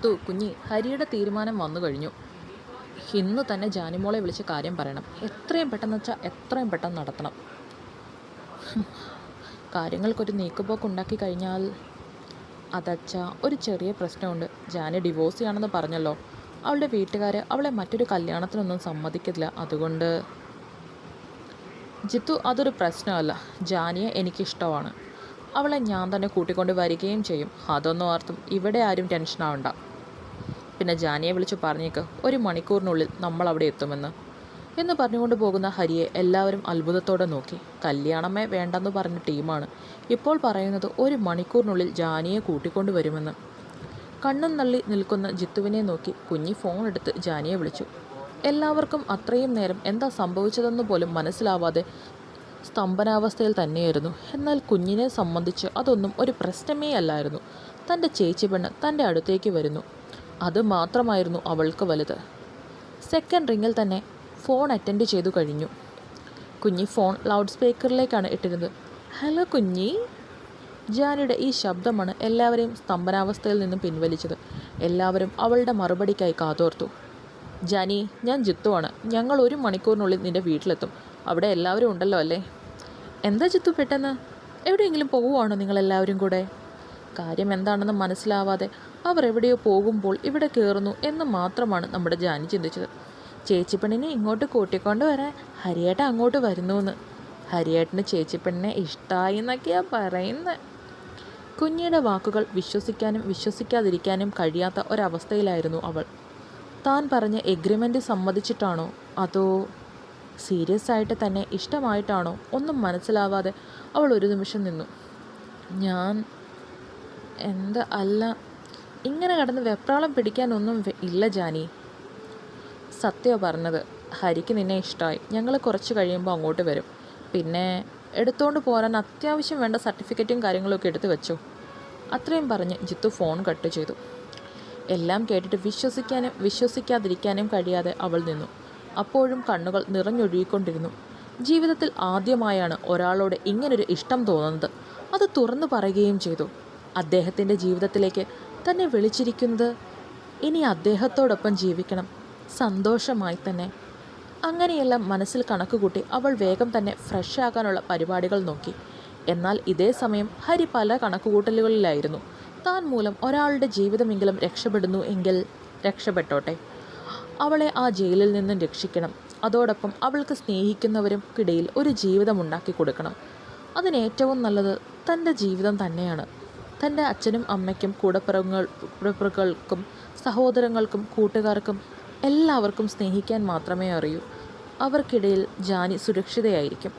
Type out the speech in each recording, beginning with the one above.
ജിത്തു കുഞ്ഞി, ഹരിയുടെ തീരുമാനം വന്നു കഴിഞ്ഞു. ഇന്ന് തന്നെ ജാനിമോളെ വിളിച്ച് കാര്യം പറയണം. എത്രയും പെട്ടെന്ന് വെച്ചാൽ എത്രയും പെട്ടെന്ന് നടത്തണം. കാര്യങ്ങൾക്കൊരു നീക്കുപോക്ക് ഉണ്ടാക്കി കഴിഞ്ഞാൽ അതച്ചാ ഒരു ചെറിയ പ്രശ്നമുണ്ട്. ജാനി ഡിവോഴ്സ് ചെയ്യാണെന്ന് പറഞ്ഞല്ലോ. അവളുടെ വീട്ടുകാർ അവളെ മറ്റൊരു കല്യാണത്തിനൊന്നും സമ്മതിക്കില്ല. അതുകൊണ്ട് ജിത്തു, അതൊരു പ്രശ്നമല്ല. ജാനിയെ എനിക്കിഷ്ടമാണ്. അവളെ ഞാൻ തന്നെ കൂട്ടിക്കൊണ്ട് വരികയും ചെയ്യും. അതൊന്നും ഓർത്തും ഇവിടെ ആരും ടെൻഷനാവണ്ട. പിന്നെ ജാനിയെ വിളിച്ച് പറഞ്ഞേക്ക്, 1 മണിക്കൂറിനുള്ളിൽ നമ്മൾ അവിടെ എത്തുമെന്ന് എന്ന് പറഞ്ഞുകൊണ്ട് പോകുന്ന ഹരിയെ എല്ലാവരും അത്ഭുതത്തോടെ നോക്കി. കല്യാണമേ വേണ്ടെന്ന് പറഞ്ഞ ടീമാണ് ഇപ്പോൾ പറയുന്നത് 1 മണിക്കൂറിനുള്ളിൽ ജാനിയെ കൂട്ടിക്കൊണ്ട് വരുമെന്ന്. കണ്ണും തള്ളി നിൽക്കുന്ന ജിത്തുവിനെ നോക്കി കുഞ്ഞി ഫോൺ എടുത്ത് ജാനിയെ വിളിച്ചു. എല്ലാവർക്കും അത്രയും നേരം എന്താ സംഭവിച്ചതെന്ന് പോലും മനസ്സിലാവാതെ സ്തംഭനാവസ്ഥയിൽ തന്നെയായിരുന്നു. എന്നാൽ കുഞ്ഞിനെ സംബന്ധിച്ച് അതൊന്നും ഒരു പ്രശ്നമേ അല്ലായിരുന്നു. തൻ്റെ ചേച്ചി പെണ്ണ് തൻ്റെ അടുത്തേക്ക് വരുന്നു, അത് മാത്രമായിരുന്നു അവൾക്ക് വലുത്. സെക്കൻഡ് റിങ്ങിൽ തന്നെ ഫോൺ അറ്റൻഡ് ചെയ്തു കഴിഞ്ഞു. കുഞ്ഞി ഫോൺ ലൗഡ് സ്പീക്കറിലേക്കാണ് ഇട്ടിരുന്നത്. ഹലോ കുഞ്ഞി. ജാനിയുടെ ഈ ശബ്ദമാണ് എല്ലാവരെയും സ്തംഭനാവസ്ഥയിൽ നിന്നും പിൻവലിച്ചത്. എല്ലാവരും അവളുടെ മറുപടിക്കായി കാതോർത്തു. ജാനി, ഞാൻ ജിത്തുവാണ്. ഞങ്ങൾ 1 മണിക്കൂറിനുള്ളിൽ നിൻ്റെ വീട്ടിലെത്തും. അവിടെ എല്ലാവരും ഉണ്ടല്ലോ അല്ലേ? എന്താ ജിത്തു പെട്ടെന്ന്? എവിടെയെങ്കിലും പോകുവാണോ നിങ്ങളെല്ലാവരും കൂടെ? കാര്യം എന്താണെന്ന് മനസ്സിലാവാതെ അവർ എവിടെയോ പോകുമ്പോൾ ഇവിടെ കയറുന്നു എന്ന് മാത്രമാണ് നമ്മുടെ ജാനി ചിന്തിച്ചത്. ചേച്ചിപ്പെണ്ണിനെ ഇങ്ങോട്ട് കൂട്ടിക്കൊണ്ട് വരാൻ ഹരിയേട്ട അങ്ങോട്ട് വരുന്നുവെന്ന്. ഹരിയേട്ടന് ചേച്ചിപ്പെണ്ണിനെ ഇഷ്ടമായി എന്നൊക്കെയാണ് പറയുന്നത്. കുഞ്ഞിയുടെ വാക്കുകൾ വിശ്വസിക്കാനും വിശ്വസിക്കാതിരിക്കാനും കഴിയാത്ത ഒരവസ്ഥയിലായിരുന്നു അവൾ. താൻ പറഞ്ഞ എഗ്രിമെൻ്റ് സമ്മതിച്ചിട്ടാണോ അതോ സീരിയസ് ആയിട്ട് തന്നെ ഇഷ്ടമായിട്ടാണോ ഒന്നും മനസ്സിലാവാതെ അവൾ ഒരു നിമിഷം നിന്നു. ഞാൻ എന്താ അല്ല, ഇങ്ങനെ കിടന്ന് വെപ്രാളം പിടിക്കാനൊന്നും ഇല്ല ജാനി. സത്യം പറഞ്ഞത്, ഹരിക്ക് നിന്നെ ഇഷ്ടമായി. ഞങ്ങൾ കുറച്ച് കഴിയുമ്പോൾ അങ്ങോട്ട് വരും. പിന്നെ എടുത്തുകൊണ്ട് പോരാൻ അത്യാവശ്യം വേണ്ട സർട്ടിഫിക്കറ്റും കാര്യങ്ങളൊക്കെ എടുത്ത് വെച്ചോ. അത്രയും പറഞ്ഞ് ജിത്തു ഫോൺ കട്ട് ചെയ്തു. എല്ലാം കേട്ടിട്ട് വിശ്വസിക്കാനും വിശ്വസിക്കാതിരിക്കാനും കഴിയാതെ അവൾ നിന്നു. അപ്പോഴും കണ്ണുകൾ നിറഞ്ഞൊഴുകിക്കൊണ്ടിരുന്നു. ജീവിതത്തിൽ ആദ്യമായാണ് ഒരാളോട് ഇങ്ങനൊരു ഇഷ്ടം തോന്നുന്നത്. അത് തുറന്നു പറയുകയും ചെയ്തു. അദ്ദേഹത്തിൻ്റെ ജീവിതത്തിലേക്ക് തന്നെ വിളിച്ചിരിക്കുന്നത് ഇനി അദ്ദേഹത്തോടൊപ്പം ജീവിക്കണം, സന്തോഷമായി തന്നെ. അങ്ങനെയെല്ലാം മനസ്സിൽ കണക്കുകൂട്ടി അവൾ വേഗം തന്നെ ഫ്രഷ് ആകാനുള്ള പരിപാടികൾ നോക്കി. എന്നാൽ ഇതേ സമയം ഹരി പല കണക്കുകൂട്ടലുകളിലായിരുന്നു. താൻ മൂലം ഒരാളുടെ ജീവിതമെങ്കിലും രക്ഷപ്പെടുന്നു എങ്കിൽ രക്ഷപ്പെട്ടോട്ടെ. അവളെ ആ ജയിലിൽ നിന്നും രക്ഷിക്കണം. അതോടൊപ്പം അവൾക്ക് സ്നേഹിക്കുന്നവർക്കിടയിൽ ഒരു ജീവിതമുണ്ടാക്കി കൊടുക്കണം. അതിനേറ്റവും നല്ലത് തൻ്റെ ജീവിതം തന്നെയാണ്. തൻ്റെ അച്ഛനും അമ്മയ്ക്കും കൂടപ്പിറപ്പുകൾക്കും സഹോദരങ്ങൾക്കും കൂട്ടുകാർക്കും എല്ലാവർക്കും സ്നേഹിക്കാൻ മാത്രമേ അറിയൂ. അവർക്കിടയിൽ ജാനി സുരക്ഷിതയായിരിക്കും.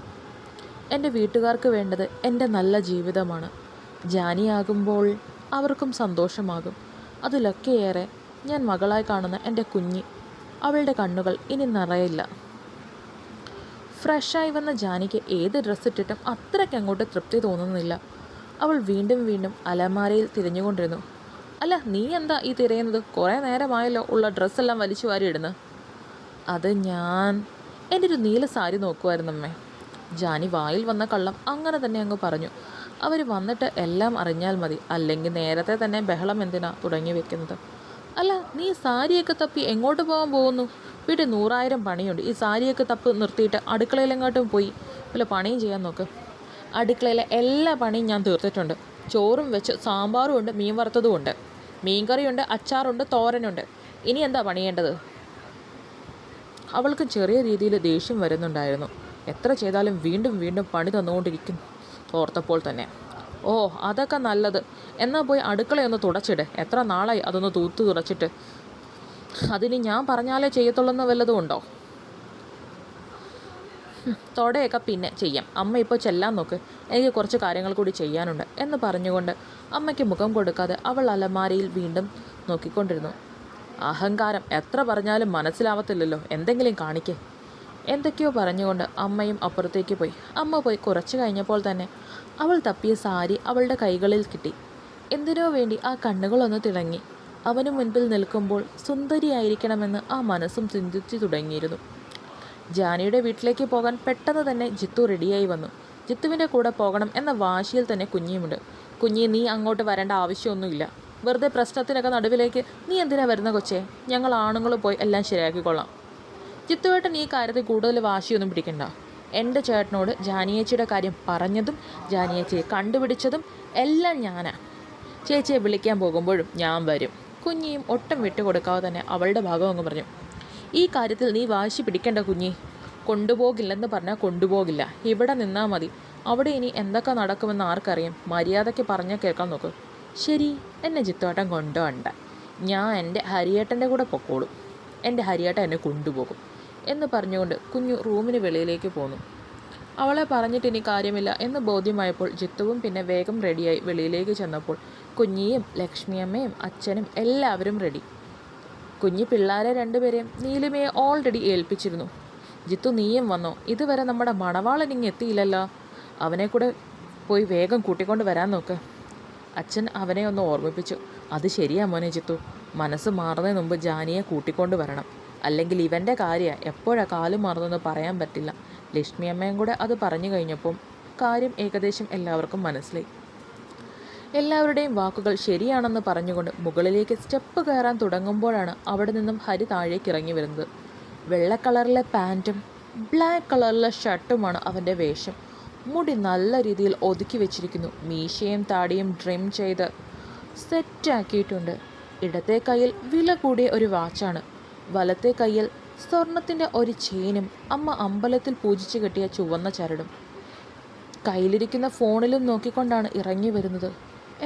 എൻ്റെ വീട്ടുകാർക്ക് വേണ്ടത് എൻ്റെ നല്ല ജീവിതമാണ്. ജാനിയാകുമ്പോൾ അവർക്കും സന്തോഷമാകും. അതിലൊക്കെയേറെ ഞാൻ മകളായി കാണുന്ന എൻ്റെ കുഞ്ഞി, അവളുടെ കണ്ണുകൾ ഇനി നിറയില്ല. ഫ്രഷായി വന്ന ജാനിക്ക് ഏത് ഡ്രസ്സ് ഇട്ടിട്ടും അത്രയ്ക്കങ്ങോട്ട് തൃപ്തി തോന്നുന്നില്ല. അവൾ വീണ്ടും വീണ്ടും അലമാരയിൽ തിരഞ്ഞുകൊണ്ടിരുന്നു. അല്ല, നീ എന്താ ഈ തിരയുന്നത്? കുറേ നേരമായല്ലോ ഉള്ള ഡ്രസ്സെല്ലാം വലിച്ചു വാരി ഇടുന്നു. അത് ഞാൻ എൻ്റെ ഒരു നീല സാരി നോക്കുമായിരുന്നമ്മേ. ജാനി വായിൽ വന്ന കള്ളം അങ്ങനെ തന്നെ അങ്ങ് പറഞ്ഞു. അവർ വന്നിട്ട് എല്ലാം അറിഞ്ഞാൽ മതി, അല്ലെങ്കിൽ നേരത്തെ തന്നെ ബഹളം എന്തിനാ തുടങ്ങി വെക്കുന്നത്? അല്ല, നീ സാരിയൊക്കെ തപ്പി എങ്ങോട്ട് പോകാൻ പോകുന്നു? വീട്ടിൽ 100,000 പണിയുണ്ട്. ഈ സാരിയൊക്കെ തപ്പ് നിർത്തിയിട്ട് അടുക്കളയിലെങ്ങോട്ടും പോയി വല്ല പണിയും ചെയ്യാൻ നോക്ക്. അടുക്കളയിലെ എല്ലാ പണിയും ഞാൻ തീർത്തിട്ടുണ്ട്. ചോറും വെച്ച് സാമ്പാറും ഉണ്ട്, മീൻ വറുത്തതും ഉണ്ട്, മീൻകറിയുണ്ട്, അച്ചാറുണ്ട്, തോരനുണ്ട്. ഇനി എന്താ പണിയേണ്ടത്? അവൾക്ക് ചെറിയ രീതിയിൽ ദേഷ്യം വരുന്നുണ്ടായിരുന്നു. എത്ര ചെയ്താലും വീണ്ടും വീണ്ടും പണി തന്നുകൊണ്ടിരിക്കും ഓർത്തപ്പോൾ തന്നെ. ഓ, അതൊക്കെ നല്ലത്. എന്നാൽ പോയി അടുക്കളയൊന്ന് തുടച്ചിട്. എത്ര നാളായി അതൊന്ന് തൂത്ത് തുടച്ചിട്ട്? അതിന് ഞാൻ പറഞ്ഞാലേ ചെയ്യത്തുള്ളെന്ന് വല്ലതും ഉണ്ടോ? തൊടയൊക്കെ പിന്നെ ചെയ്യാം. അമ്മ ഇപ്പോൾ ചെല്ലാൻ നോക്ക്, എനിക്ക് കുറച്ച് കാര്യങ്ങൾ കൂടി ചെയ്യാനുണ്ട് എന്ന് പറഞ്ഞുകൊണ്ട് അമ്മയ്ക്ക് മുഖം കൊടുക്കാതെ അവൾ അലമാരയിൽ വീണ്ടും നോക്കിക്കൊണ്ടിരുന്നു. അഹങ്കാരം, എത്ര പറഞ്ഞാലും മനസ്സിലാവത്തില്ലല്ലോ. എന്തെങ്കിലും കാണിക്കേ. എന്തൊക്കെയോ പറഞ്ഞുകൊണ്ട് അമ്മയും അപ്പുറത്തേക്ക് പോയി. അമ്മ പോയി കുറച്ച് കഴിഞ്ഞപ്പോൾ തന്നെ അവൾ തപ്പിയ സാരി അവളുടെ കൈകളിൽ കിട്ടി. എന്തിനോ വേണ്ടി ആ കണ്ണുകളൊന്ന് തിളങ്ങി. അവന് മുൻപിൽ നിൽക്കുമ്പോൾ സുന്ദരിയായിരിക്കണമെന്ന് ആ മനസ്സും ചിന്തിച്ചു തുടങ്ങിയിരുന്നു. ജാനിയുടെ വീട്ടിലേക്ക് പോകാൻ പെട്ടെന്ന് തന്നെ ജിത്തു റെഡിയായി വന്നു. ജിത്തുവിൻ്റെ കൂടെ പോകണം എന്ന വാശിയിൽ തന്നെ കുഞ്ഞിയുമുണ്ട്. കുഞ്ഞി, നീ അങ്ങോട്ട് വരേണ്ട ആവശ്യമൊന്നുമില്ല. വെറുതെ പ്രശ്നത്തിനൊക്കെ നടുവിലേക്ക് നീ എന്തിനാ വരുന്ന കൊച്ചേ? ഞങ്ങൾ ആണുങ്ങൾ പോയി എല്ലാം ശരിയാക്കിക്കൊള്ളാം. ജിത്തുവേട്ടൻ ഈ കാര്യത്തിൽ കൂടുതൽ വാശിയൊന്നും പിടിക്കണ്ട. എൻ്റെ ചേട്ടനോട് ജാനിയേച്ചിയുടെ കാര്യം പറഞ്ഞതും ജാനിയേച്ചിയെ കണ്ടുപിടിച്ചതും എല്ലാം ഞാനാ. ചേച്ചിയെ വിളിക്കാൻ പോകുമ്പോഴും ഞാൻ വരും. കുഞ്ഞിയും ഒട്ടും വിട്ടുകൊടുക്കാതെ തന്നെ അവളുടെ ഭാഗം അങ്ങ് പറഞ്ഞു. ഈ കാര്യത്തിൽ നീ വാശി പിടിക്കണ്ട കുഞ്ഞി. കൊണ്ടുപോകില്ലെന്ന് പറഞ്ഞാൽ കൊണ്ടുപോകില്ല. ഇവിടെ നിന്നാൽ മതി. അവിടെ ഇനി എന്തൊക്കെ നടക്കുമെന്ന് ആർക്കറിയാം. മര്യാദയ്ക്ക് പറഞ്ഞാൽ കേൾക്കാൻ നോക്ക്. ശരി, എന്നെ ജിത്തുവേട്ടൻ കൊണ്ടുപോകണ്ട. ഞാൻ എൻ്റെ ഹരിയേട്ടൻ്റെ കൂടെ പൊക്കോളും. എൻ്റെ ഹരിയേട്ടൻ എന്നെ കൊണ്ടുപോകും എന്ന് പറഞ്ഞുകൊണ്ട് കുഞ്ഞു റൂമിന് വെളിയിലേക്ക് പോന്നു. അവളെ പറഞ്ഞിട്ട് ഇനി കാര്യമില്ല എന്ന് ബോധ്യമായപ്പോൾ ജിത്തുവും പിന്നെ വേഗം റെഡിയായി വെളിയിലേക്ക് ചെന്നപ്പോൾ കുഞ്ഞിയും ലക്ഷ്മിയമ്മയും അച്ഛനും എല്ലാവരും റെഡി. കുഞ്ഞി പിള്ളേരെ രണ്ടുപേരെയും നീലിമയെ ഓൾറെഡി ഏൽപ്പിച്ചിരുന്നു. ജിത്തു നീയും വന്നോ? ഇതുവരെ നമ്മുടെ മണവാളൻ ഇങ്ങ് എത്തിയില്ലല്ലോ. അവനെ കൂടെ പോയി വേഗം കൂട്ടിക്കൊണ്ട് വരാൻ നോക്ക്. അച്ഛൻ അവനെ ഒന്ന് ഓർമ്മിപ്പിച്ചു. അത് ശരിയാ മോനെ ജിത്തു. മനസ്സ് മാറുന്നതിന് മുമ്പ് ജാനിയെ കൂട്ടിക്കൊണ്ട് വരണം. അല്ലെങ്കിൽ ഇവൻ്റെ കാര്യമാണ് എപ്പോഴാണ് കാലും മാറുന്നതെന്ന് പറയാൻ പറ്റില്ല. ലക്ഷ്മിയമ്മയും കൂടെ അത് പറഞ്ഞു കഴിഞ്ഞപ്പം കാര്യം ഏകദേശം എല്ലാവർക്കും മനസ്സിലായി. എല്ലാവരുടെയും വാക്കുകൾ ശരിയാണെന്ന് പറഞ്ഞുകൊണ്ട് മുകളിലേക്ക് സ്റ്റെപ്പ് കയറാൻ തുടങ്ങുമ്പോഴാണ് അവിടെ നിന്നും ഹരി താഴേക്ക് ഇറങ്ങി വരുന്നത്. വെള്ള കളറിലെ പാൻറ്റും ബ്ലാക്ക് കളറിലെ ഷർട്ടുമാണ് അവൻ്റെ വേഷം. മുടി നല്ല രീതിയിൽ ഒതുക്കി വെച്ചിരിക്കുന്നു. മീശയും താടിയും ട്രിം ചെയ്ത് സെറ്റാക്കിയിട്ടുണ്ട്. ഇടത്തെ കയ്യിൽ വില കൂടിയ ഒരു വാച്ചാണ്. വലത്തെ കയ്യിൽ സ്വർണത്തിൻ്റെ ഒരു ചെയിനും അമ്മ അമ്പലത്തിൽ പൂജിച്ച് കെട്ടിയ ചുവന്ന ചരടും. കയ്യിലിരിക്കുന്ന ഫോണിലും നോക്കിക്കൊണ്ടാണ് ഇറങ്ങി വരുന്നത്.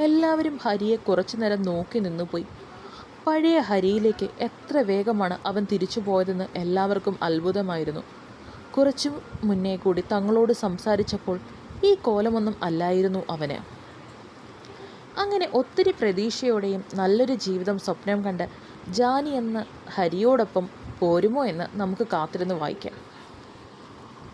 എല്ലാവരും ഹരിയെ കുറച്ചു നേരം നോക്കി നിന്നുപോയി. പഴയ ഹരിയിലേക്ക് എത്ര വേഗമാണ് അവൻ തിരിച്ചു പോയതെന്ന് എല്ലാവർക്കും അത്ഭുതമായിരുന്നു. കുറച്ചു മുന്നേ കൂടി തങ്ങളോട് സംസാരിച്ചപ്പോൾ ഈ കോലമൊന്നും അല്ലായിരുന്നു അവന്. അങ്ങനെ ഒത്തിരി പ്രതീക്ഷയോടെയും നല്ലൊരു ജീവിതം സ്വപ്നം കണ്ട് ജാനി എന്ന ഹരിയോടൊപ്പം പോരുമോ എന്ന് നമുക്ക് കാത്തിരുന്ന് വായിക്കാം.